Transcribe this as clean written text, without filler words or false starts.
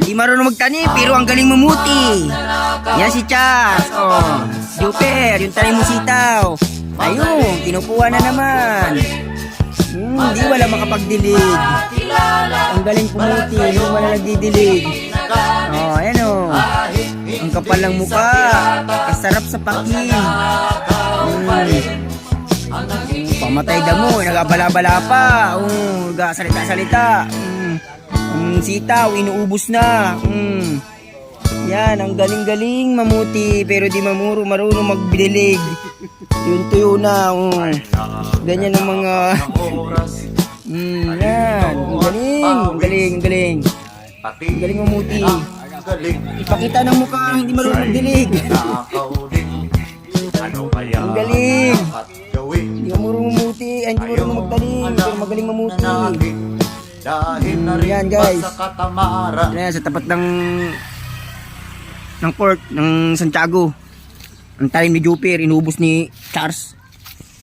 Hindi marunong magtanim, pero ang galing mamuti. Yan si Charles. Oh, Jupiter, yung tanim mo sitaw. Ayun, kinukuha na naman. Hindi wala makapagdilig. Ang galing pumuti, hindi wala nagdidilig. Oh, ayan oh. Ang kapal ng mukha. Kasarap sa pakin. Pamatay damo, nagabala-bala pa. Salita-salita. Sitaw, inuubos na. Yan, ang galing-galing mamuti, pero di marunong magdilig. Tuyo na. Ganyan ang mga yan, ang galing mamuti. Ipakita ng mukha, hindi marunong magdilig. Ang galing. Hindi marunong mamuti, hindi marunong magtanim, pero magaling mamuti. Yan guys. Yan, sa tapat ng port ng Santiago. Ang talim ni Jupiter, inubos ni Charles.